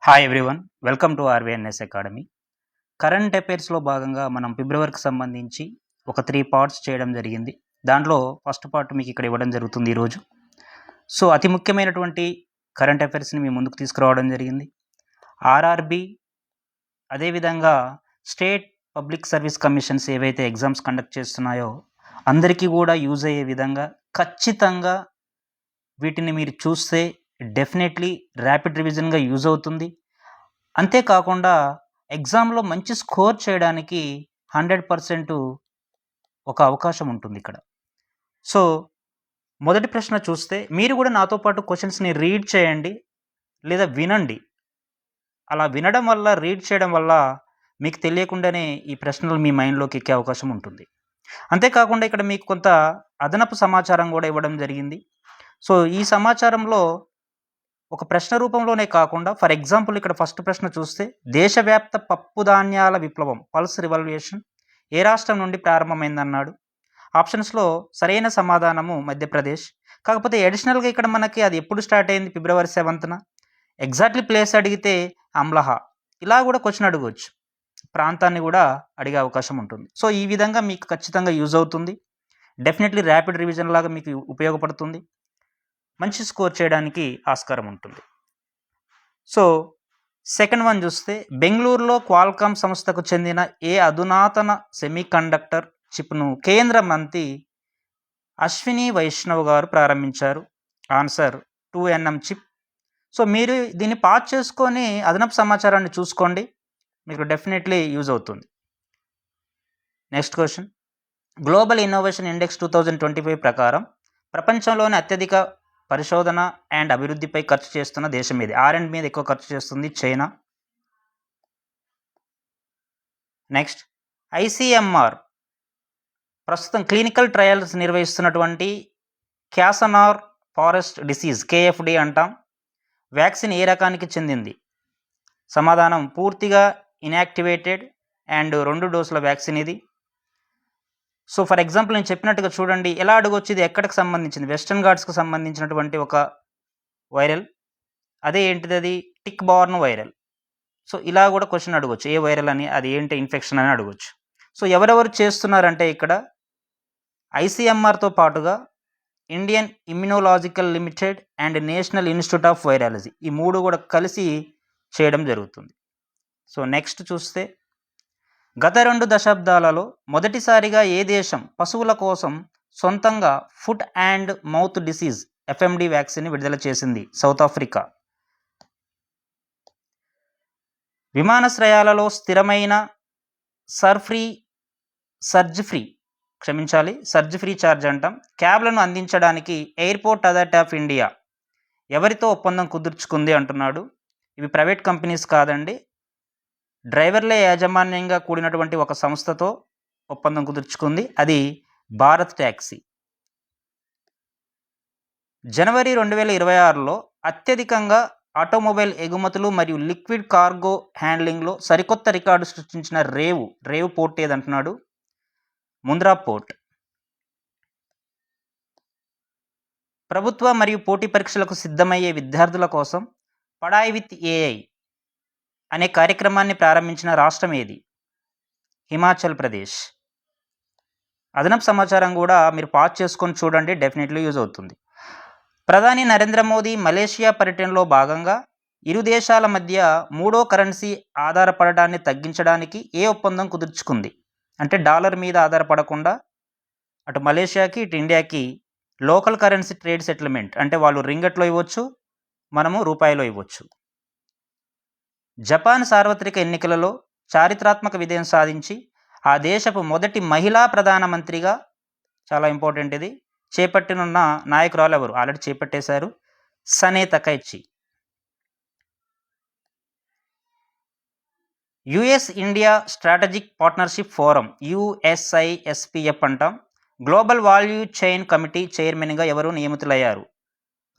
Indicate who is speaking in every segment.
Speaker 1: Hi everyone, welcome to RVNS academy. Current అఫైర్స్లో భాగంగా మనం ఫిబ్రవరికి సంబంధించి ఒక 3 పార్ట్స్ చేయడం జరిగింది. దాంట్లో ఫస్ట్ పార్ట్ మీకు ఇక్కడ ఇవ్వడం జరుగుతుంది ఈరోజు. సో అతి ముఖ్యమైనటువంటి కరెంట్ అఫైర్స్ని మీ ముందుకు తీసుకురావడం జరిగింది. ఆర్ఆర్బి, అదేవిధంగా స్టేట్ పబ్లిక్ సర్వీస్ కమిషన్స్ ఏవైతే ఎగ్జామ్స్ కండక్ట్ చేస్తున్నాయో అందరికీ కూడా యూజ్ అయ్యే విధంగా ఖచ్చితంగా వీటిని మీరు చూస్తే డెఫినెట్లీ ర్యాపిడ్ రివిజన్గా యూజ్ అవుతుంది. అంతేకాకుండా ఎగ్జామ్లో మంచి స్కోర్ చేయడానికి 100% ఒక అవకాశం ఉంటుంది ఇక్కడ. సో మొదటి ప్రశ్న చూస్తే మీరు కూడా నాతో పాటు క్వశ్చన్స్ని రీడ్ చేయండి లేదా వినండి. అలా వినడం వల్ల, రీడ్ చేయడం వల్ల మీకు తెలియకుండానే ఈ ప్రశ్నలు మీ మైండ్లోకి ఎక్కే అవకాశం ఉంటుంది. అంతేకాకుండా ఇక్కడ మీకు కొంత అదనపు సమాచారం కూడా ఇవ్వడం జరిగింది. సో ఈ సమాచారంలో ఒక ప్రశ్న రూపంలోనే కాకుండా, ఫర్ ఎగ్జాంపుల్ ఇక్కడ ఫస్ట్ ప్రశ్న చూస్తే, దేశవ్యాప్త పప్పు ధాన్యాల విప్లవం పల్స్ రివల్యూషన్ ఏ రాష్ట్రం నుండి ప్రారంభమైందన్నాడు. ఆప్షన్స్లో సరైన సమాధానము మధ్యప్రదేశ్. కాకపోతే అడిషనల్గా ఇక్కడ మనకి అది ఎప్పుడు స్టార్ట్ అయింది, ఫిబ్రవరి 7న. ఎగ్జాక్ట్లీ ప్లేస్ అడిగితే అమ్లహా. ఇలా కూడా క్వశ్చన్ అడగవచ్చు, ప్రాంతాన్ని కూడా అడిగే అవకాశం ఉంటుంది. సో ఈ విధంగా మీకు ఖచ్చితంగా యూజ్ అవుతుంది. డెఫినెట్లీ ర్యాపిడ్ రివిజన్ లాగా మీకు ఉపయోగపడుతుంది. మంచి స్కోర్ చేయడానికి ఆస్కారం ఉంటుంది. సో సెకండ్ వన్ చూస్తే, బెంగళూరులో క్వాల్కామ్ సంస్థకు చెందిన ఏ అధునాతన సెమీకండక్టర్ చిప్ను కేంద్ర మంత్రి అశ్విని వైష్ణవ్ గారు ప్రారంభించారు. Answer 2nm chip. సో మీరు దీన్ని పాస్ చేసుకొని అదనపు సమాచారాన్ని చూసుకోండి, మీకు డెఫినెట్లీ యూజ్ అవుతుంది. Next question, global innovation index 2025 ప్రకారం ప్రపంచంలోని అత్యధిక పరిశోధన అండ్ అభివృద్ధిపై ఖర్చు చేస్తున్న దేశం ఏది? R&D మీద ఎక్కువ ఖర్చు చేస్తుంది చైనా. నెక్స్ట్, ICMR ప్రస్తుతం క్లినికల్ ట్రయల్స్ నిర్వహిస్తున్నటువంటి క్యాసనార్ ఫారెస్ట్ డిసీజ్, KFD అంటాం, వ్యాక్సిన్ ఏ రకానికి చెందింది? సమాధానం పూర్తిగా ఇన్యాక్టివేటెడ్ అండ్ 2 డోసుల వ్యాక్సిన్ ఇది. సో ఫర్ ఎగ్జాంపుల్ నేను చెప్పినట్టుగా చూడండి, ఎలా అడగొచ్చు, ఇది ఎక్కడికి సంబంధించింది? వెస్టర్న్ ఘాట్స్కి సంబంధించినటువంటి ఒక వైరల్. అదే ఏంటిది, అది టిక్ బార్న్ వైరల్. సో ఇలా కూడా క్వశ్చన్ అడగొచ్చు, ఏ వైరల్ అని, అది ఏంటి ఇన్ఫెక్షన్ అని అడగొచ్చు. సో ఎవరెవరు చేస్తున్నారంటే ఇక్కడ ICMRతో పాటుగా Indian immunological limited and national institute of virology, ఈ 3 కూడా కలిసి చేయడం జరుగుతుంది. సో నెక్స్ట్ చూస్తే, గత 2 దశాబ్దాలలో మొదటిసారిగా ఏ దేశం పశువుల కోసం సొంతంగా foot and mouth disease FMD vaccine విడుదల చేసింది? South Africa. విమానాశ్రయాలలో స్థిరమైన సర్జ్ ఫ్రీ ఛార్జ్ అంటాం క్యాబ్లను అందించడానికి ఎయిర్పోర్ట్ అథారిటీ ఆఫ్ ఇండియా ఎవరితో ఒప్పందం కుదుర్చుకుంది అంటున్నాడు. ఇవి ప్రైవేట్ కంపెనీస్ కాదండి, డ్రైవర్లే యాజమాన్యంగా కూడినటువంటి ఒక సంస్థతో ఒప్పందం కుదుర్చుకుంది, అది భారత్ ట్యాక్సీ. జనవరి 2026లో అత్యధికంగా ఆటోమొబైల్ ఎగుమతులు మరియు లిక్విడ్ కార్గో హ్యాండ్లింగ్లో సరికొత్త రికార్డు సృష్టించిన రేవు పోర్ట్ ఏదంటున్నాడు? ముంద్రా పోర్ట్. ప్రభుత్వ మరియు పోటీ పరీక్షలకు సిద్ధమయ్యే విద్యార్థుల కోసం పడాయి విత్ AI అనే కార్యక్రమాన్ని ప్రారంభించిన రాష్ట్రం ఏది? హిమాచల్ ప్రదేశ్. అదనపు సమాచారం కూడా మీరు పాస్ చేసుకొని చూడండి, డెఫినెట్లీ యూజ్ అవుతుంది. ప్రధాని నరేంద్ర మోదీ మలేషియా పర్యటనలో భాగంగా ఇరు దేశాల మధ్య 3వ కరెన్సీ ఆధారపడడాన్ని తగ్గించడానికి ఏ ఒప్పందం కుదుర్చుకుంది? అంటే డాలర్ మీద ఆధారపడకుండా అటు మలేషియాకి ఇటు ఇండియాకి లోకల్ కరెన్సీ ట్రేడ్ సెటిల్మెంట్, అంటే వాళ్ళు రింగట్లో ఇవ్వచ్చు, మనము రూపాయలో ఇవ్వచ్చు. జపాన్ సార్వత్రిక ఎన్నికలలో చారిత్రాత్మక విజయం సాధించి ఆ దేశపు మొదటి మహిళా ప్రధానమంత్రిగా, చాలా ఇంపార్టెంట్ ఇది, చేపట్టనున్న నాయకురాలు ఎవరు? ఆల్రెడీ చేపట్టేశారు, Sanae Takaichi. US India strategic partnership forum, USISPF అంటాం, గ్లోబల్ వాల్యూ చైన్ కమిటీ చైర్మన్గా ఎవరు నియమితులయ్యారు?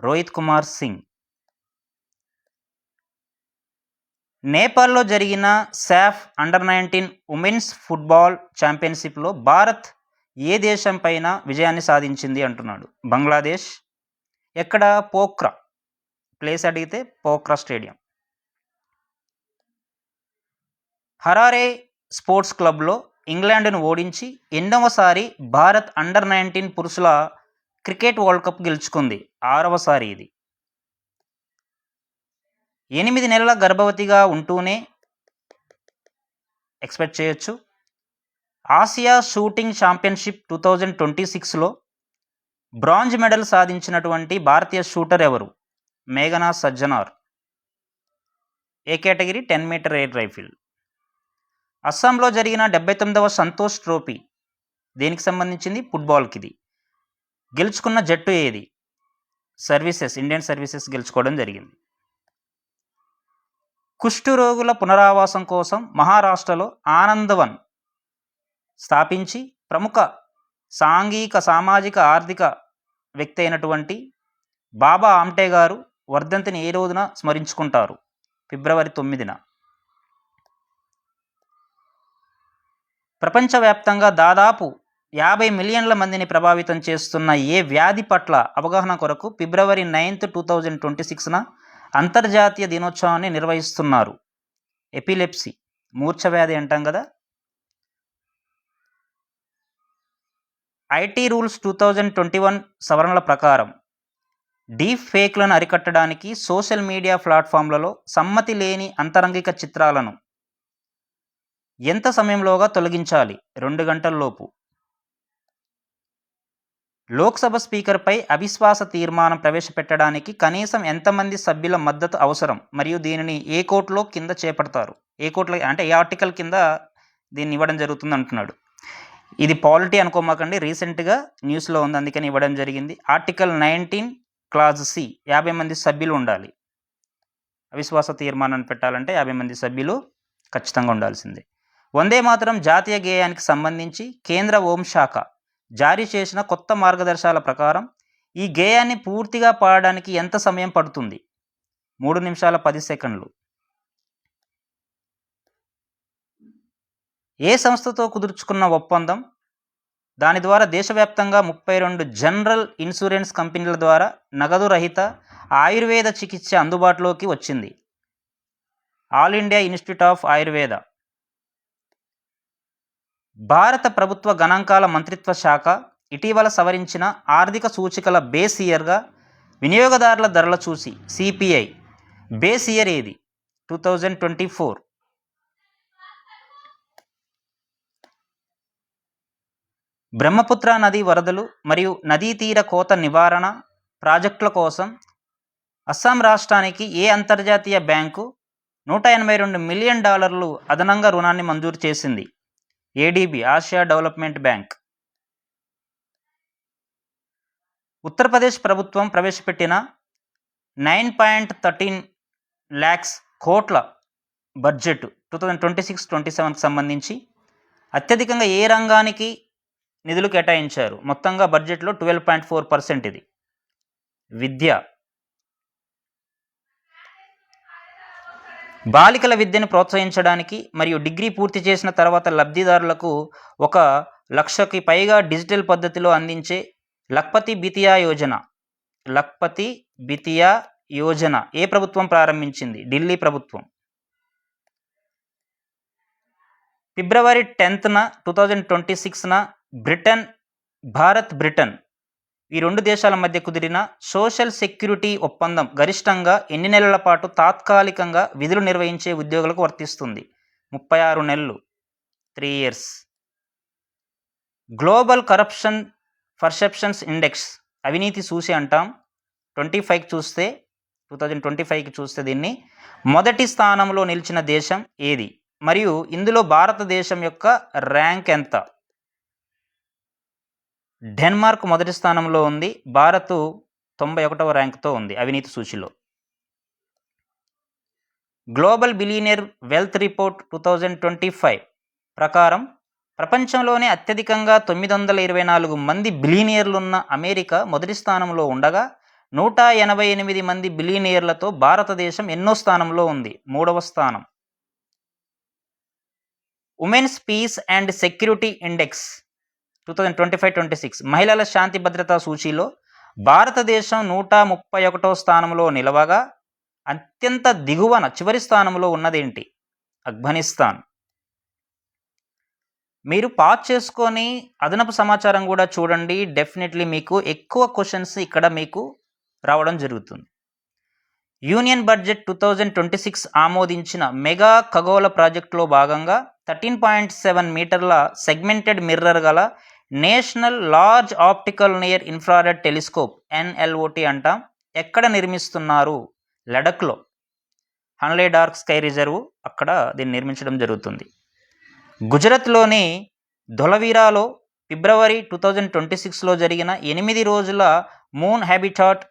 Speaker 1: రోహిత్ కుమార్ సింగ్. నేపాల్లో జరిగిన సాఫ్ అండర్-19 ఉమెన్స్ ఫుట్బాల్ ఛాంపియన్షిప్లో భారత్ ఏ దేశం పైన విజయాన్ని సాధించింది అంటున్నాడు? బంగ్లాదేశ్. ఎక్కడ? పోఖ్రా. ప్లేస్ అడిగితే పోఖ్రా స్టేడియం. హరారే స్పోర్ట్స్ క్లబ్లో ఇంగ్లాండ్ను ఓడించి ఎన్నోసారి భారత్ అండర్-19 పురుషుల క్రికెట్ వరల్డ్ కప్ గెలుచుకుంది. 6వసారి ఇది. 8 నెలల గర్భవతిగా ఉంటూనే ఎక్స్పెక్ట్ చేయొచ్చు. ఆసియా షూటింగ్ ఛాంపియన్షిప్ 2026లో బ్రాంజ్ మెడల్ సాధించినటువంటి భారతీయ షూటర్ ఎవరు? మేఘనా సజ్జనార్. ఏ కేటగిరీ? 10 metre air rifle. అస్సాంలో జరిగిన 79వ సంతోష్ ట్రోఫీ దేనికి సంబంధించింది? ఫుట్బాల్కి. ఇది గెలుచుకున్న జట్టు ఏది? ఇండియన్ సర్వీసెస్ గెలుచుకోవడం జరిగింది. కుష్టు రోగుల పునరావాసం కోసం మహారాష్ట్రలో ఆనందవన్ స్థాపించి ప్రముఖ సాంఘిక, సామాజిక, ఆర్థిక వ్యక్తి అయినటువంటి బాబా ఆమ్టే గారు వర్ధంతిని ఏ రోజున స్మరించుకుంటారు? ఫిబ్రవరి 9న. ప్రపంచవ్యాప్తంగా దాదాపు 50 మిలియన్ల మందిని ప్రభావితం చేస్తున్న ఏ వ్యాధి పట్ల అవగాహన కొరకు ఫిబ్రవరి 9, 2026న అంతర్జాతీయ దినోత్సవాన్ని నిర్వహిస్తున్నారు? ఎపిలెప్సీ, మూర్ఛ వ్యాధి అంటాం కదా. ఐటీ రూల్స్ 2021 సవరణల ప్రకారం డీప్ ఫేక్లను అరికట్టడానికి సోషల్ మీడియా ప్లాట్ఫామ్లలో సమ్మతి లేని అంతరంగిక చిత్రాలను ఎంత సమయంలోగా తొలగించాలి? 2 గంటల్లోపు. లోక్సభ స్పీకర్పై అవిశ్వాస తీర్మానం ప్రవేశపెట్టడానికి కనీసం ఎంతమంది సభ్యుల మద్దతు అవసరం మరియు దీనిని ఏ కోర్టులో కింద చేపడతారు? ఏ కోర్టులో అంటే ఏ ఆర్టికల్ కింద దీన్ని ఇవ్వడం జరుగుతుంది అంటున్నాడు. ఇది పాలిటీ అనుకోమాకండి, రీసెంట్గా న్యూస్లో ఉంది, అందుకని ఇవ్వడం జరిగింది. ఆర్టికల్ 19 క్లాజ్ సి 50 మంది సభ్యులు ఉండాలి. అవిశ్వాస తీర్మానాన్ని పెట్టాలంటే 50 మంది సభ్యులు ఖచ్చితంగా ఉండాల్సిందే. వందే మాతరం జాతీయ గేయానికి సంబంధించి కేంద్ర హోంశాఖ జారీ చేసిన కొత్త మార్గదర్శకాల ప్రకారం ఈ గేయాన్ని పూర్తిగా పాడడానికి ఎంత సమయం పడుతుంది? 3 నిమిషాల 10 సెకండ్లు. ఏ సంస్థతో కుదుర్చుకున్న ఒప్పందం? దాని ద్వారా దేశవ్యాప్తంగా 32 జనరల్ ఇన్సూరెన్స్ కంపెనీల ద్వారా నగదు రహిత ఆయుర్వేద చికిత్స అందుబాటులోకి వచ్చింది. All India institute of Ayurveda. భారత ప్రభుత్వ గణాంకాల మంత్రిత్వ శాఖ ఇటీవల సవరించిన ఆర్థిక సూచికల బేస్ ఇయర్గా వినియోగదారుల ధరల చూసి సిపిఐ బేస్ ఇయర్ ఏది? 2024. బ్రహ్మపుత్ర నది వరదలు మరియు నదీ తీర కోత నివారణ ప్రాజెక్టుల కోసం అస్సాం రాష్ట్రానికి ఏ అంతర్జాతీయ బ్యాంకు $182 మిలియన్ అదనంగా రుణాన్ని మంజూరు చేసింది? ADB, Asia development bank. Uttar Pradesh ప్రభుత్వం ప్రవేశపెట్టిన 9.13 lakhs కోట్ల బడ్జెట్ 2026-27కి సంబంధించి అత్యధికంగా ఏ రంగానికి నిధులు కేటాయించారు? మొత్తంగా బడ్జెట్లో 12.4%. ఇది విద్య. బాలికల విద్యను ప్రోత్సహించడానికి మరియు డిగ్రీ పూర్తి చేసిన తర్వాత లబ్ధిదారులకు 1,00,000కి పైగా డిజిటల్ పద్ధతిలో అందించే లఖ్పతి బితియా యోజన ఏ ప్రభుత్వం ప్రారంభించింది? ఢిల్లీ ప్రభుత్వం. ఫిబ్రవరి 10న 2026న బ్రిటన్ ఈ 2 దేశాల మధ్య కుదిరిన సోషల్ సెక్యూరిటీ ఒప్పందం గరిష్టంగా ఎన్ని నెలల పాటు తాత్కాలికంగా విధులు నిర్వహించే ఉద్యోగులకు వర్తిస్తుంది? 36 నెలలు, 3 years. Global corruption perceptions index, అవినీతి సూచి అంటాం, 2025కి చూస్తే దీన్ని మొదటి స్థానంలో నిలిచిన దేశం ఏది? మరియు ఇందులో భారతదేశం యొక్క ర్యాంక్ ఎంత? డెన్మార్క్ మొదటి స్థానంలో ఉంది, భారత్ 91వ ర్యాంక్తో ఉంది అవినీతి సూచిలో. గ్లోబల్ బిలియనీర్ వెల్త్ రిపోర్ట్ 2025 ప్రకారం ప్రపంచంలోనే అత్యధికంగా 924 మంది బిలియనీర్లున్న అమెరికా మొదటి స్థానంలో ఉండగా 188 మంది బిలియనీర్లతో భారతదేశం ఎన్నో స్థానంలో ఉంది? 3వ స్థానం. Women's peace and security index 2025-26 మహిళల శాంతి భద్రతా సూచీలో భారతదేశం 131వ స్థానంలో నిలవగా అత్యంత దిగువన చివరి స్థానంలో ఉన్నదేంటి? ఆఫ్ఘనిస్తాన్. మీరు పాజ్ చేసుకొని అదనపు సమాచారం కూడా చూడండి. డెఫినెట్లీ మీకు ఎక్కువ క్వశ్చన్స్ ఇక్కడ మీకు రావడం జరుగుతుంది. యూనియన్ బడ్జెట్ 2026 ఆమోదించిన మెగా ఖగోళ ప్రాజెక్టులో భాగంగా 13.7 మీటర్ల సెగ్మెంటెడ్ మిర్రర్ గల national large optical near infrared telescope NLOT అంటాం ఎక్కడ నిర్మిస్తున్నారు? లడఖ్లో హన్లే డార్క్ స్కై రిజర్వ్ అక్కడ దీన్ని నిర్మించడం జరుగుతుంది. గుజరాత్లోని ధొలవీరాలో ఫిబ్రవరి 2026లో జరిగిన 8 రోజుల మూన్ హ్యాబిటాట్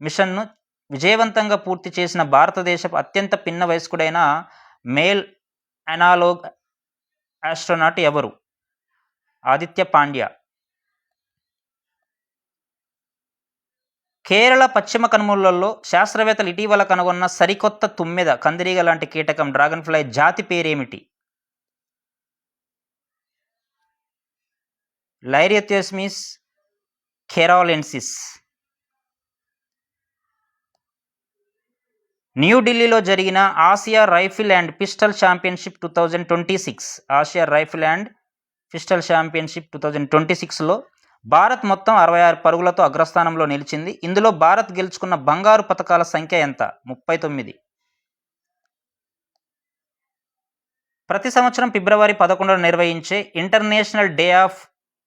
Speaker 1: మిషన్ను విజయవంతంగా పూర్తి చేసిన భారతదేశపు అత్యంత పిన్న వయస్కుడైన మేల్ అనాలోగ్ ఆస్ట్రోనాట్ ఎవరు? ఆదిత్య పాండ్యా. కేరళ పశ్చిమ కనుమలలో శాస్త్రవేత్తలు ఇటీవల కనుగొన్న సరికొత్త తుమ్మెద కందిరీగ లాంటి కీటకం డ్రాగన్ ఫ్లై జాతి పేరేమిటి? లైరియథియోస్మిస్ కెరాలెన్సిస్. న్యూఢిల్లీలో జరిగిన Asia rifle and pistol championship 2026 Asia rifle and pistol championship 2026లో భారత్ మొత్తం 66 పరుగులతో అగ్రస్థానంలో నిలిచింది. ఇందులో భారత్ గెలుచుకున్న బంగారు పతకాల సంఖ్య ఎంత? 39. ప్రతి సంవత్సరం ఫిబ్రవరి 11న నిర్వహించే international day of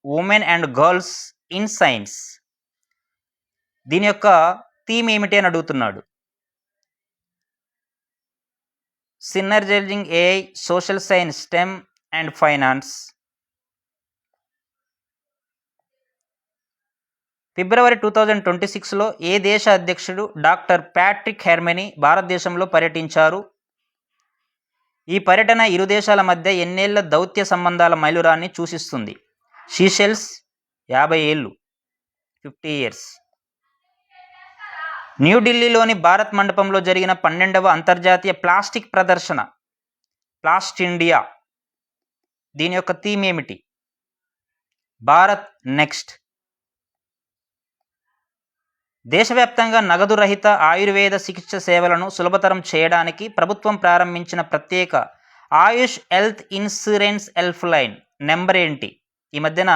Speaker 1: women and girls in science దీని యొక్క థీమ్ ఏమిటి అని అడుగుతున్నాడు. Synergising AI, social science, STEM and finance. ఫిబ్రవరి 2026లో ఏ దేశ అధ్యక్షుడు డాక్టర్ ప్యాట్రిక్ హెర్మనీ భారతదేశంలో పర్యటించారు? ఈ పర్యటన ఇరు దేశాల మధ్య ఎన్నేళ్ల దౌత్య సంబంధాల మైలురాన్ని సూచిస్తుంది? సీషెల్స్ 50 ఏళ్ళు 50 ఇయర్స్. న్యూఢిల్లీలోని భారత్ మండపంలో జరిగిన 12వ అంతర్జాతీయ ప్లాస్టిక్ ప్రదర్శన ప్లాస్ట్ ఇండియా దీని యొక్క థీమ్ ఏమిటి? భారత్ నెక్స్ట్. దేశవ్యాప్తంగా నగదు రహిత ఆయుర్వేద చికిత్స సేవలను సులభతరం చేయడానికి ప్రభుత్వం ప్రారంభించిన ప్రత్యేక Ayush health insurance help line number ఏంటి? ఈ మధ్యన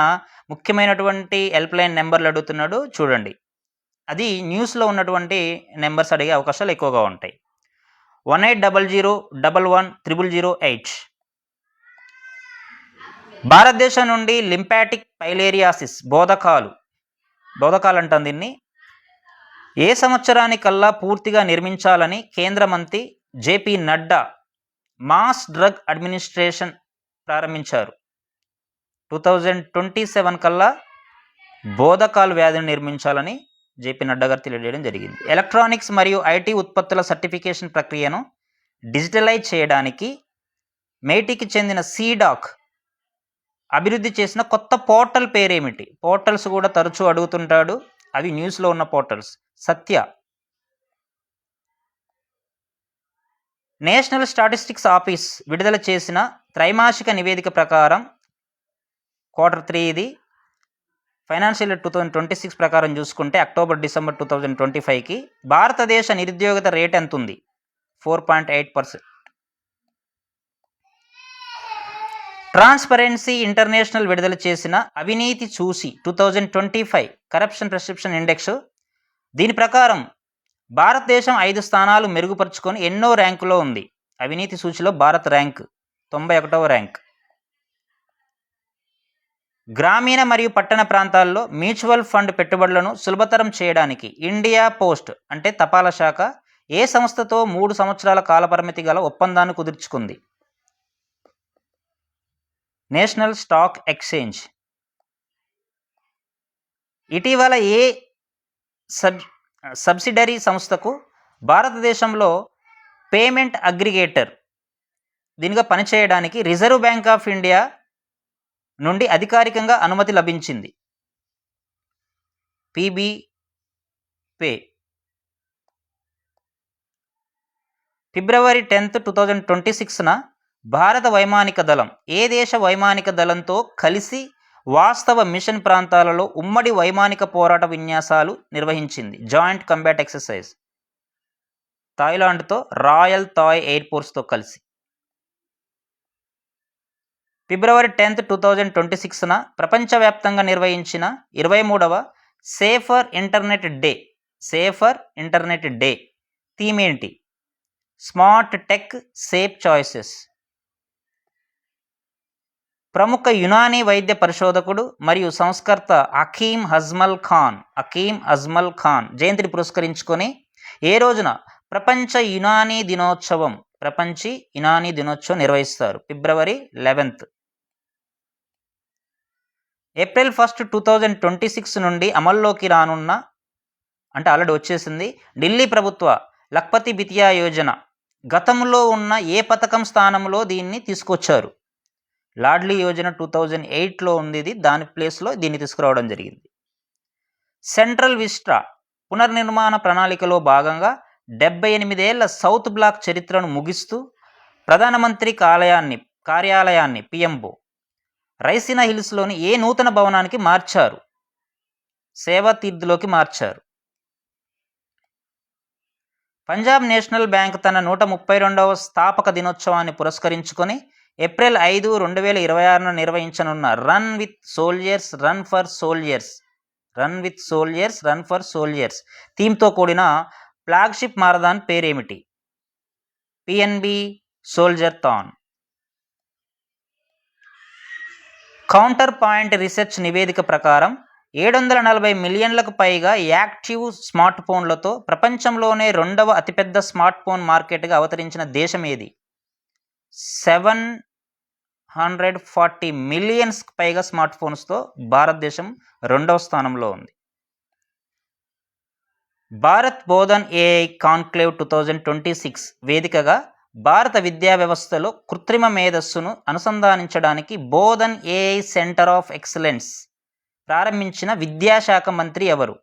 Speaker 1: ముఖ్యమైనటువంటి హెల్ప్ లైన్ నెంబర్లు అడుగుతున్నాడు, చూడండి. అది న్యూస్లో ఉన్నటువంటి నెంబర్స్ అడిగే అవకాశాలు ఎక్కువగా ఉంటాయి. 1800111008. భారతదేశం నుండి లింపాటిక్ పైలేరియాసిస్ బోధకాలు అంటాం దీన్ని ఏ సంవత్సరానికల్లా పూర్తిగా నిర్మించాలని కేంద్ర మంత్రి JP Nadda mass drug administration ప్రారంభించారు. 2027 కల్లా బోధకాలు వ్యాధిని నిర్మించాలని JP నడ్డా గారు తెలియజేయడం జరిగింది. ఎలక్ట్రానిక్స్ మరియు IT ఉత్పత్తుల సర్టిఫికేషన్ ప్రక్రియను డిజిటలైజ్ చేయడానికి మేటికి చెందిన CDOC అభివృద్ధి చేసిన కొత్త పోర్టల్ పేరేమిటి? పోర్టల్స్ కూడా తరచూ అడుగుతుంటాడు, అవి న్యూస్లో ఉన్న పోర్టల్స్. సత్య. నేషనల్ స్టాటిస్టిక్స్ ఆఫీస్ విడుదల చేసిన త్రైమాసిక నివేదిక ప్రకారం Q3 ఇది ఫైనాన్షియల్ ఇయర్ 2026 ప్రకారం చూసుకుంటే అక్టోబర్-డిసెంబర్ 2025కి భారతదేశ నిరుద్యోగత రేట్ ఎంత ఉంది? 4.8%. ట్రాన్స్పరెన్సీ ఇంటర్నేషనల్ విడుదల చేసిన అవినీతి చూసి 2025 కరప్షన్ పర్సెప్షన్ ఇండెక్స్ దీని ప్రకారం భారతదేశం 5 స్థానాలు మెరుగుపరుచుకొని ఎన్నో ర్యాంకులో ఉంది? అవినీతి సూచిలో భారత్ ర్యాంక్ 91వ ర్యాంక్. గ్రామీణ మరియు పట్టణ ప్రాంతాల్లో మ్యూచువల్ ఫండ్ పెట్టుబడులను సులభతరం చేయడానికి ఇండియా పోస్ట్ అంటే తపాలా శాఖ ఏ సంస్థతో 3 సంవత్సరాల కాలపరిమితి గల ఒప్పందాన్ని కుదుర్చుకుంది? National stock exchange. ఇటీవల ఏ సబ్సిడరీ సంస్థకు భారతదేశంలో పేమెంట్ అగ్రిగేటర్ దీనిగా పనిచేయడానికి రిజర్వ్ బ్యాంక్ ఆఫ్ ఇండియా నుండి అధికారికంగా అనుమతి లభించింది? PB pay. ఫిబ్రవరి 10, 2026న భారత వైమానిక దళం ఏ దేశ వైమానిక దళంతో కలిసి వాస్తవ మిషన్ ప్రాంతాలలో ఉమ్మడి వైమానిక పోరాట విన్యాసాలు నిర్వహించింది? Joint combat exercise. థాయిలాండ్తో రాయల్ థాయ్ ఎయిర్ ఫోర్స్తో కలిసి. ఫిబ్రవరి 10th 2026న ప్రపంచవ్యాప్తంగా నిర్వహించిన 23వ సేఫర్ ఇంటర్నెట్ డే థీమ్ ఏంటి? Smart tech safe choices. ప్రముఖ యునానీ వైద్య పరిశోధకుడు మరియు సంస్కర్త హకీమ్ అజ్మల్ ఖాన్ జయంతిని పురస్కరించుకొని ఏ రోజున ప్రపంచ యునానీ దినోత్సవం నిర్వహిస్తారు? ఫిబ్రవరి 11th. ఏప్రిల్ 1st 2026 నుండి అమల్లోకి రానున్న, అంటే ఆల్రెడీ వచ్చేసింది, ఢిల్లీ ప్రభుత్వ లఖ్పతి బితియా యోజన గతంలో ఉన్న ఏ పథకం స్థానంలో దీన్ని తీసుకొచ్చారు? లాడ్లీ యోజన 2008లో ఉంది, ఇది దాని ప్లేస్లో దీన్ని తీసుకురావడం జరిగింది. సెంట్రల్ విస్టా పునర్నిర్మాణ ప్రణాళికలో భాగంగా 78 ఏళ్ల సౌత్ బ్లాక్ చరిత్రను ముగిస్తూ ప్రధానమంత్రి కార్యాలయాన్ని పిఎంఓ రైసినా హిల్స్లోని ఏ నూతన భవనానికి మార్చారు? సేవా తీర్థ్లోకి మార్చారు. పంజాబ్ నేషనల్ బ్యాంక్ తన 132వ స్థాపక దినోత్సవాన్ని పురస్కరించుకొని ఏప్రిల్ 5, 2026న నిర్వహించనున్న రన్ విత్ సోల్జర్స్ థీమ్తో కూడిన ఫ్లాగ్షిప్ మారథాన్ పేరేమిటి? PNB soldier than. Counter point research నివేదిక ప్రకారం 740 మిలియన్లకు పైగా యాక్టివ్ స్మార్ట్ ఫోన్లతో ప్రపంచంలోనే 2వ అతిపెద్ద స్మార్ట్ ఫోన్ మార్కెట్గా అవతరించిన దేశం ఏది? 740 మిలియన్స్కి పైగా స్మార్ట్ ఫోన్స్తో భారతదేశం 2వ స్థానంలో ఉంది. భారత్ బోధన్ ఏఐ కాన్క్లేవ్ 2026 వేదికగా భారత విద్యా వ్యవస్థలో కృత్రిమ మేధస్సును అనుసంధానించడానికి Bodhan AI center of excellence ప్రారంభించిన విద్యాశాఖ మంత్రి ఎవరు?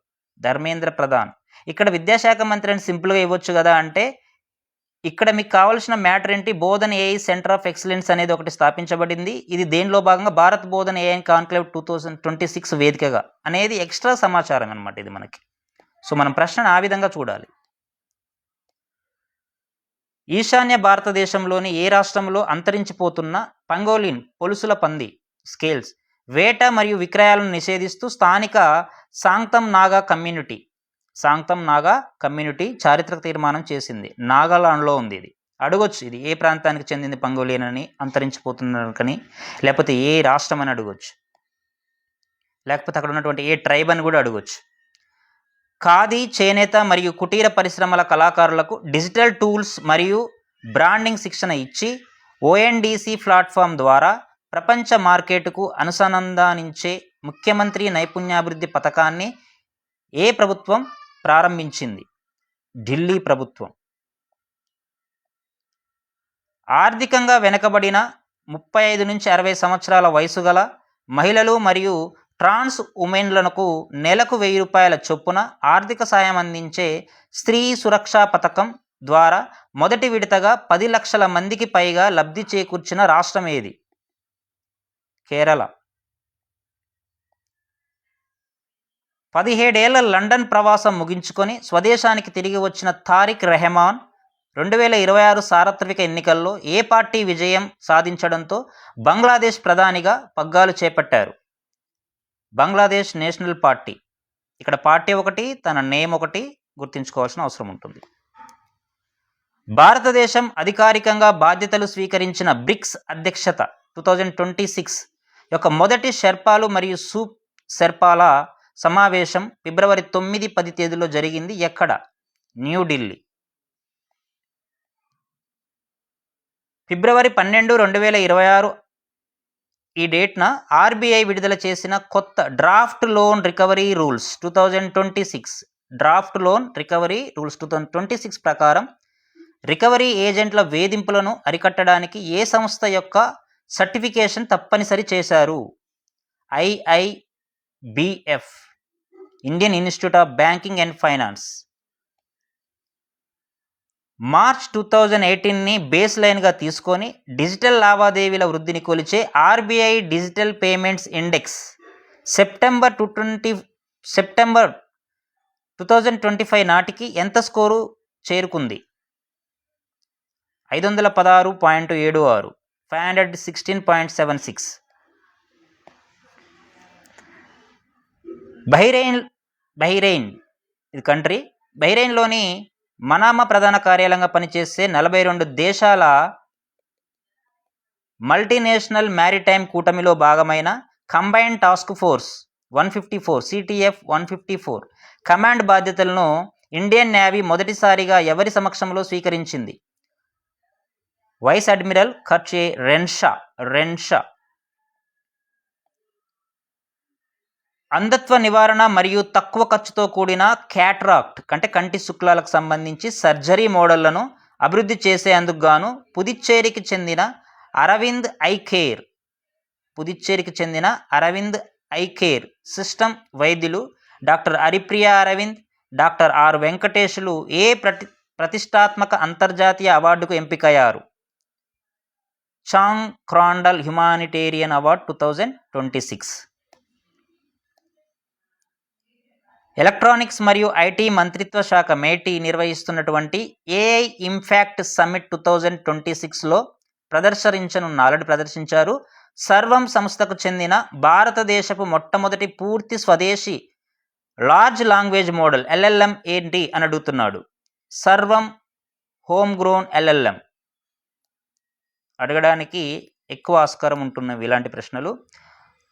Speaker 1: ధర్మేంద్ర ప్రధాన్. ఇక్కడ విద్యాశాఖ మంత్రి అని సింపుల్గా ఇవ్వచ్చు కదా, అంటే ఇక్కడ మీకు కావాల్సిన మ్యాటర్ ఏంటి? Bodhan AI center of excellence అనేది ఒకటి స్థాపించబడింది. ఇది దేనిలో భాగంగా భారత్ బోధన్ ఏఐ కాన్క్లేవ్ 2026 వేదికగా అనేది ఎక్స్ట్రా సమాచారం అనమాట ఇది మనకి. సో మనం ప్రశ్నను ఆ విధంగా చూడాలి. ఈశాన్య భారతదేశంలోని ఏ రాష్ట్రంలో అంతరించిపోతున్న పంగోలిన్ పొలుసుల పంది స్కేల్స్ వేట మరియు విక్రయాలను నిషేధిస్తూ స్థానిక సాంగ్తమ్ నాగా కమ్యూనిటీ చారిత్రక తీర్మానం చేసింది? నాగాలాండ్లో ఉంది. ఇది అడగొచ్చు, ఇది ఏ ప్రాంతానికి చెందింది పంగోలిన్ అని, అంతరించిపోతున్నకని, లేకపోతే ఏ రాష్ట్రం అని అడగొచ్చు, లేకపోతే అక్కడ ఉన్నటువంటి ఏ ట్రైబ్ అని కూడా అడగొచ్చు. ఖాదీ, చేనేత మరియు కుటీర పరిశ్రమల కళాకారులకు డిజిటల్ టూల్స్ మరియు బ్రాండింగ్ శిక్షణ ఇచ్చి ఓఎన్డీసీ ప్లాట్ఫామ్ ద్వారా ప్రపంచ మార్కెట్కు అనుసంధానించే ముఖ్యమంత్రి నైపుణ్యాభివృద్ధి పథకాన్ని ఏ ప్రభుత్వం ప్రారంభించింది? ఢిల్లీ ప్రభుత్వం. ఆర్థికంగా వెనుకబడిన 35 నుంచి 60 సంవత్సరాల వయసు గల మహిళలు మరియు ట్రాన్స్ ఉమెన్లకు నెలకు 1000 రూపాయల చొప్పున ఆర్థిక సాయం అందించే స్త్రీ సురక్షా పథకం ద్వారా మొదటి విడతగా 10 లక్షల మందికి పైగా లబ్ధి చేకూర్చిన రాష్ట్రం ఏది? కేరళ. 17 ఏళ్ల లండన్ ప్రవాసం ముగించుకొని స్వదేశానికి తిరిగి వచ్చిన తారిక్ రెహమాన్ 2026 సార్వత్రిక ఎన్నికల్లో ఏ పార్టీ విజయం సాధించడంతో బంగ్లాదేశ్ ప్రధానిగా పగ్గాలు చేపట్టారు? Bangladesh national party. ఇక్కడ పార్టీ ఒకటి, తన నేమ్ ఒకటి గుర్తుంచుకోవాల్సిన అవసరం ఉంటుంది. భారతదేశం అధికారికంగా బాధ్యతలు స్వీకరించిన బ్రిక్స్ అధ్యక్షత 2026 యొక్క మొదటి షెర్పాలు మరియు సూప్ షెర్పాల సమావేశం ఫిబ్రవరి 9, 10 తేదీలో జరిగింది. ఎక్కడ? న్యూఢిల్లీ. ఫిబ్రవరి 12, 2026 ఈ డేట్న ఆర్బీఐ విడుదల చేసిన కొత్త డ్రాఫ్ట్ లోన్ రికవరీ రూల్స్ 2026 ప్రకారం రికవరీ ఏజెంట్ల వేధింపులను అరికట్టడానికి ఏ సంస్థ యొక్క సర్టిఫికేషన్ తప్పనిసరి చేశారు? IIBF, Indian institute of banking and finance. March 2018ని బేస్ లైన్గా తీసుకొని డిజిటల్ లావాదేవీల వృద్ధిని కొలిచే RBI digital payments index September 2025 నాటికి ఎంత స్కోరు చేరుకుంది? 516.76. 516.76. బహ్రెయిన్ ఇది కంట్రీ. బహ్రెయిన్లోని మనామా ప్రధాన కార్యాలయంగా పనిచేసే 42 దేశాల మల్టీనేషనల్ మ్యారిటైమ్ కూటమిలో భాగమైన combined task force 154 CTF 154 command బాధ్యతలను ఇండియన్ నేవీ మొదటిసారిగా ఎవరి సమక్షంలో స్వీకరించింది? వైస్ అడ్మిరల్ కర్చే రెన్షా. అంధత్వ నివారణ మరియు తక్కువ ఖర్చుతో కూడిన క్యాట్రాక్ట్ అంటే కంటి శుక్లాలకు సంబంధించి సర్జరీ మోడళ్లను అభివృద్ధి చేసేందుకు గాను పుదుచ్చేరికి చెందిన అరవింద్ ఐ కేర్ సిస్టమ్ వైద్యులు doctor Haripriya Aravind, doctor R వెంకటేష్లు ఏ ప్రతిష్టాత్మక అంతర్జాతీయ అవార్డుకు ఎంపికయ్యారు? Chang Crandall humanitarian award 2026. Electronics మరియు ఐటీ మంత్రిత్వ శాఖ మేటీ నిర్వహిస్తున్నటువంటి ఏఐ ఇంపాక్ట్ సమ్మిట్ 2026లో ప్రదర్శించారు. సర్వం సంస్థకు చెందిన భారతదేశపు మొట్టమొదటి పూర్తి స్వదేశీ లార్జ్ లాంగ్వేజ్ మోడల్ LLM ఏంటి అని అడుగుతున్నాడు. సర్వం హోమ్ గ్రోన్ LLM. అడగడానికి ఎక్కువ ఆస్కారం ఉంటున్నవి ఇలాంటి ప్రశ్నలు.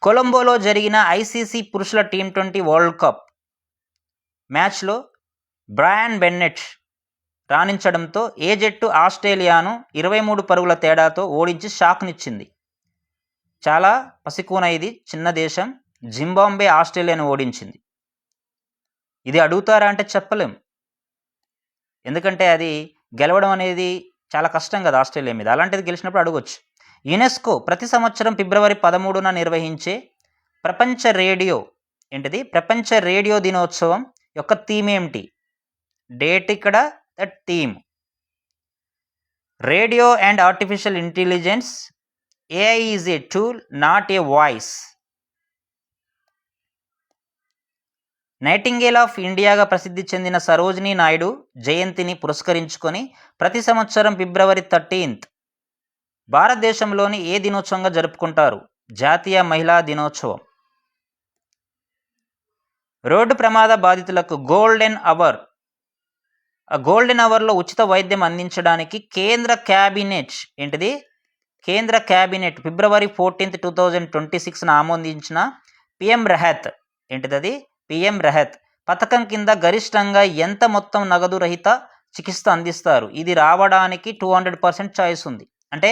Speaker 1: కొలంబోలో జరిగిన ICC పురుషుల T20 వరల్డ్ కప్ మ్యాచ్లో బ్రయాన్ బెన్నెట్ రాణించడంతో ఏ జట్టు ఆస్ట్రేలియాను 23 పరుగుల తేడాతో ఓడించి షాక్నిచ్చింది? చాలా పసికూన, ఇది చిన్న దేశం. జింబాబ్వే ఆస్ట్రేలియాను ఓడించింది. ఇది అడుగుతారా అంటే చెప్పలేం, ఎందుకంటే అది గెలవడం అనేది చాలా కష్టం కదా ఆస్ట్రేలియా మీద. అలాంటిది గెలిచినప్పుడు అడగొచ్చు. యునెస్కో ప్రతి సంవత్సరం ఫిబ్రవరి 13న నిర్వహించే ప్రపంచ రేడియో దినోత్సవం యొక్క థీమ్ ఏమిటి? డేట్ ఇక్కడ, theme radio and artificial intelligence. AI is a tool, not a voice. Nightingale of ఇండియాగా ప్రసిద్ధి చెందిన సరోజినీ నాయుడు జయంతిని పురస్కరించుకొని ప్రతి సంవత్సరం ఫిబ్రవరి 13th భారతదేశంలోని ఏ దినోత్సవంగా జరుపుకుంటారు? జాతీయ మహిళా దినోత్సవం. రోడ్డు ప్రమాద బాధితులకు గోల్డెన్ అవర్లో ఉచిత వైద్యం అందించడానికి కేంద్ర క్యాబినెట్ ఫిబ్రవరి 14th 2026న ఆమోదించిన PM రెహత్ పథకం కింద గరిష్టంగా ఎంత మొత్తం నగదు రహిత చికిత్స అందిస్తారు? ఇది రావడానికి 200% ఛాయిస్ ఉంది. అంటే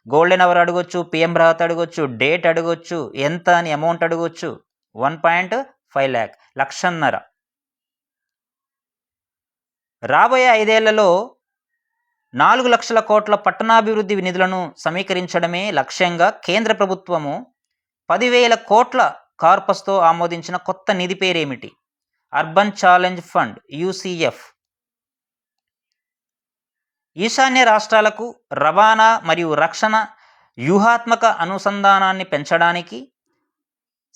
Speaker 1: గోల్డెన్ అవర్ అడగొచ్చు, PM రెహత్ అడగొచ్చు, డేట్ అడగొచ్చు, ఎంత అని అమౌంట్ అడగొచ్చు. 1.5 lakh, 1,50,000. రాబోయే 5 ఏళ్లలో 4 లక్షల కోట్ల పట్టణాభివృద్ధి నిధులను సమీకరించడమే లక్ష్యంగా కేంద్ర ప్రభుత్వము 10,000 కోట్ల కార్పస్తో ఆమోదించిన కొత్త నిధి పేరేమిటి? Urban challenge fund UCF. ఈశాన్య రాష్ట్రాలకు రవాణా మరియు రక్షణ వ్యూహాత్మక అనుసంధానాన్ని పెంచడానికి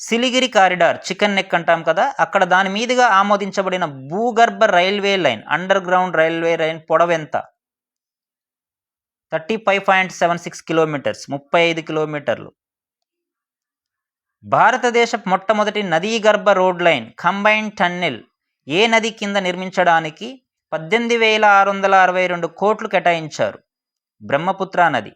Speaker 1: సిలిగిరి కారిడార్, చికెన్ నెక్ అంటాం కదా, అక్కడ దాని మీదుగా ఆమోదించబడిన భూగర్భ railway line, underground railway line పొడవెంత? 35.76 కిలోమీటర్స్, 35 కిలోమీటర్లు. భారతదేశ మొట్టమొదటి నదీ గర్భ రోడ్ లైన్ కంబైన్డ్ టన్నెల్ ఏ నది కింద నిర్మించడానికి 18,662 కోట్లు కేటాయించారు? బ్రహ్మపుత్ర నది.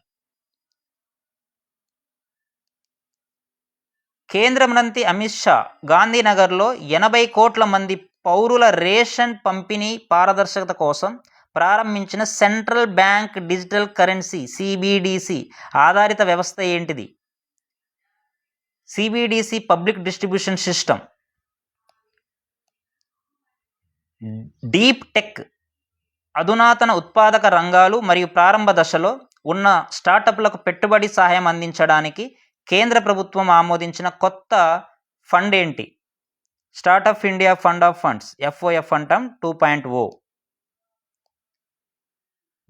Speaker 1: కేంద్ర మంత్రి అమిత్ షా గాంధీనగర్లో 80 కోట్ల మంది పౌరుల రేషన్ పంపిణీ పారదర్శకత కోసం ప్రారంభించిన central bank digital currency CBDC ఆధారిత వ్యవస్థ ఏంటిది? CBDC public distribution system. Deep tech అధునాతన ఉత్పాదక రంగాలు మరియు ప్రారంభ దశలో ఉన్న స్టార్టప్లకు పెట్టుబడి సహాయం అందించడానికి కేంద్ర ప్రభుత్వం ఆమోదించిన కొత్త ఫండ్ ఏంటి? Startup India fund of funds, FOF అంటాం, 2.0.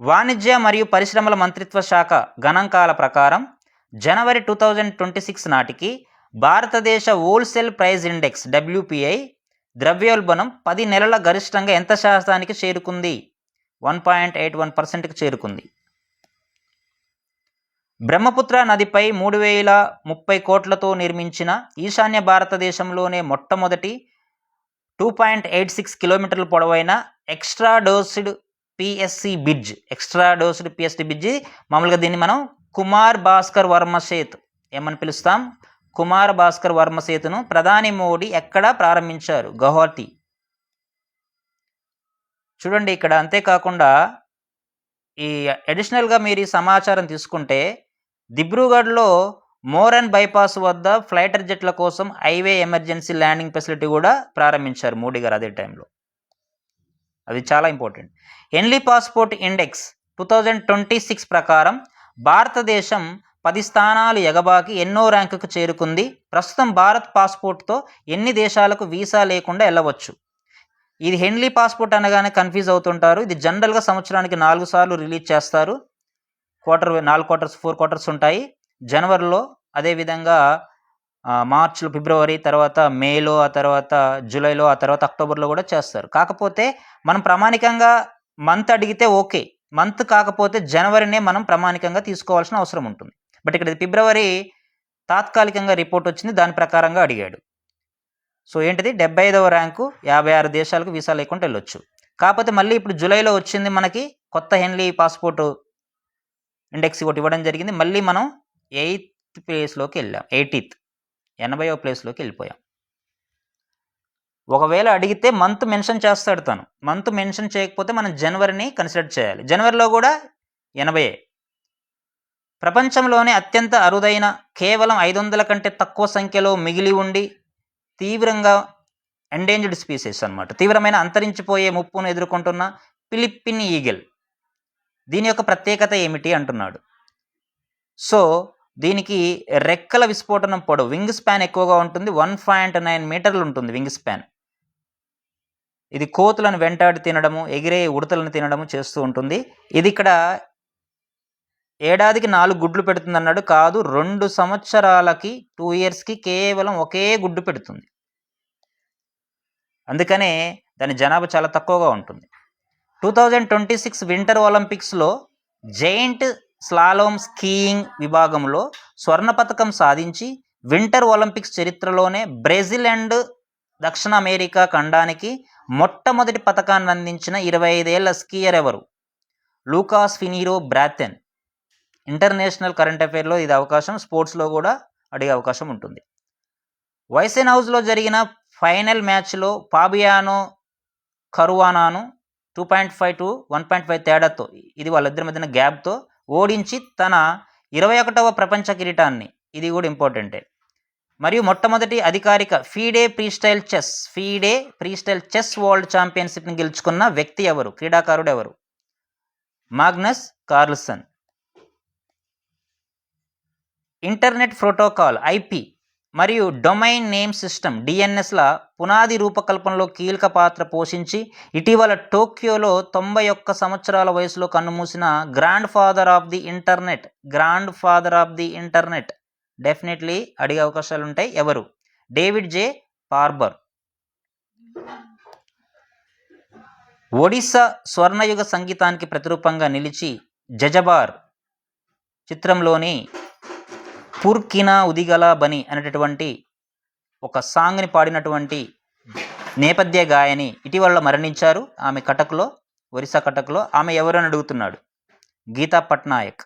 Speaker 1: వాణిజ్య మరియు పరిశ్రమల మంత్రిత్వ శాఖ గణాంకాల ప్రకారం జనవరి 2026 నాటికి భారతదేశ హోల్సేల్ ప్రైస్ ఇండెక్స్ WPI ద్రవ్యోల్బణం 10 నెలల గరిష్టంగా ఎంత శాతానికి చేరుకుంది? 1.81%కి చేరుకుంది. బ్రహ్మపుత్ర నదిపై 3030 కోట్లతో నిర్మించిన ఈశాన్య భారతదేశంలోనే మొట్టమొదటి 2.86 కిలోమీటర్ల పొడవైన ఎక్స్ట్రా డోస్డ్ పిఎస్సి బ్రిడ్జ్ మామూలుగా దీన్ని మనం కుమార్ భాస్కర్ వర్మ సేతు ఏమని పిలుస్తాం? కుమార్ భాస్కర్ వర్మ సేతును ప్రధాని మోడీ ఎక్కడ ప్రారంభించారు? గౌహతి. చూడండి ఇక్కడ. అంతేకాకుండా ఈ అడిషనల్గా మీరు ఈ సమాచారం తీసుకుంటే దిబ్రూగఢ్లో మోరన్ బైపాస్ వద్ద ఫ్లైటర్ జెట్ల కోసం హైవే ఎమర్జెన్సీ ల్యాండింగ్ ఫెసిలిటీ కూడా ప్రారంభించారు మోడీ గారు అదే టైంలో. అది చాలా ఇంపార్టెంట్. హెన్లీ పాస్పోర్ట్ ఇండెక్స్ 2026 ప్రకారం భారతదేశం 10 స్థానాలు ఎగబాకి ఎన్నో ర్యాంకుకు చేరుకుంది. ప్రస్తుతం భారత్ పాస్పోర్ట్తో ఎన్ని దేశాలకు వీసా లేకుండా వెళ్ళవచ్చు? ఇది హెన్లీ పాస్పోర్ట్ అనగానే కన్ఫ్యూజ్ అవుతుంటారు. ఇది జనరల్గా సంవత్సరానికి 4 సార్లు రిలీజ్ చేస్తారు. 4 క్వార్టర్స్ ఉంటాయి. జనవరిలో, అదేవిధంగా మార్చిలో, ఫిబ్రవరి, తర్వాత మేలో, ఆ తర్వాత జూలైలో, ఆ తర్వాత అక్టోబర్లో కూడా చేస్తారు. కాకపోతే మనం ప్రామాణికంగా మంత్ అడిగితే ఓకే, మంత్ కాకపోతే జనవరినే మనం ప్రామాణికంగా తీసుకోవాల్సిన అవసరం ఉంటుంది. బట్ ఇక్కడ ఫిబ్రవరి తాత్కాలికంగా రిపోర్ట్ వచ్చింది, దాని ప్రకారంగా అడిగాడు. సో ఏంటిది 75వ ర్యాంకు, 56 దేశాలకు వీసా లేకుండా వెళ్ళొచ్చు. కాకపోతే మళ్ళీ ఇప్పుడు జూలైలో వచ్చింది మనకి కొత్త హెన్లీ పాస్పోర్ట్ ఇండెక్స్ ఒకటి ఇవ్వడం జరిగింది. మళ్ళీ మనం 8th ప్లేస్లోకి వెళ్ళాం. 80వ ప్లేస్లోకి వెళ్ళిపోయాం. ఒకవేళ అడిగితే మంత్ మెన్షన్ చేస్తాడు తను. మంత్ మెన్షన్ చేయకపోతే మనం జనవరిని కన్సిడర్ చేయాలి. జనవరిలో కూడా 80. ప్రపంచంలోనే అత్యంత అరుదైన, కేవలం 500 కంటే తక్కువ సంఖ్యలో మిగిలి ఉండి తీవ్రంగా ఎండేంజర్డ్ స్పీసీస్ అన్నమాట, తీవ్రమైన అంతరించిపోయే ముప్పును ఎదుర్కొంటున్న ఫిలిప్పీన్ ఈగిల్. దీని యొక్క ప్రత్యేకత ఏమిటి అంటున్నాడు. సో దీనికి రెక్కల విస్ఫోటనం పొడవు, వింగ్ స్పాన్ ఎక్కువగా ఉంటుంది. 1.9 మీటర్లు ఉంటుంది వింగ్ స్పాన్. ఇది కోతులను వెంటాడి తినడము, ఎగిరే ఉడతలను తినడము చేస్తూ ఉంటుంది. ఇది ఇక్కడ ఏడాదికి 4 గుడ్లు పెడుతుంది అన్నాడు. కాదు, 2 సంవత్సరాలకి 2 ఇయర్స్కి కేవలం ఒకే గుడ్డు పెడుతుంది. అందుకనే దాని జనాభా చాలా తక్కువగా ఉంటుంది. 2026 వింటర్ ఒలింపిక్స్లో జైంట్ స్లాలోమ్ స్కీయింగ్ విభాగంలో స్వర్ణ పథకం సాధించి వింటర్ ఒలింపిక్స్ చరిత్రలోనే బ్రెజిల్ అండ్ దక్షిణ అమెరికా ఖండానికి మొట్టమొదటి పథకాన్ని అందించిన 25 ఏళ్ల స్కీయర్ ఎవరు? లూకాస్ ఫినీరో బ్రాథెన్. ఇంటర్నేషనల్ కరెంట్ అఫైర్లో ఇది అవకాశం, స్పోర్ట్స్లో కూడా అడిగే అవకాశం ఉంటుంది. వైసెన్ హౌస్లో జరిగిన ఫైనల్ మ్యాచ్లో ఫాబియానో కరువానాను 2.5 to 1.5 తేడాతో, ఇది వాళ్ళిద్దరి మధ్యన గ్యాప్తో ఓడించి తన 21వ ప్రపంచ కిరీటాన్ని, ఇది కూడా ఇంపార్టెంటే, మరియు మొట్టమొదటి అధికారిక ఫీడే ఫ్రీస్టైల్ చెస్ వరల్డ్ ఛాంపియన్షిప్ని గెలుచుకున్న వ్యక్తి ఎవరు? క్రీడాకారుడు ఎవరు? Magnus Carlsen. Internet protocol IP మరియు డొమైన్ నేమ్ సిస్టమ్ డిఎన్ఎస్ల పునాది రూపకల్పనలో కీలక పాత్ర పోషించి ఇటీవల టోక్యోలో 91 సంవత్సరాల వయసులో కన్నుమూసిన grandfather of the internet definitely అడిగే అవకాశాలు ఉంటాయి. ఎవరు? డేవిడ్ జే పార్బర్. ఒడిస్సా స్వర్ణయుగ సంగీతానికి ప్రతిరూపంగా నిలిచి జజబార్ చిత్రంలోని పుర్కినా ఉదిగల బని అనేటటువంటి ఒక సాంగ్ని పాడినటువంటి నేపథ్య గాయని ఇటీవల మరణించారు. ఆమె ఒరిస్సా కటక్లో. ఆమె ఎవరు అని అడుగుతున్నాడు. Geeta Patnaik.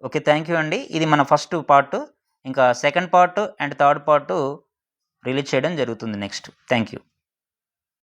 Speaker 1: Okay, thank you అండి. ఇది మన ఫస్ట్ పార్ట్. ఇంకా second part and third part release చేయడం జరుగుతుంది నెక్స్ట్. Thank you.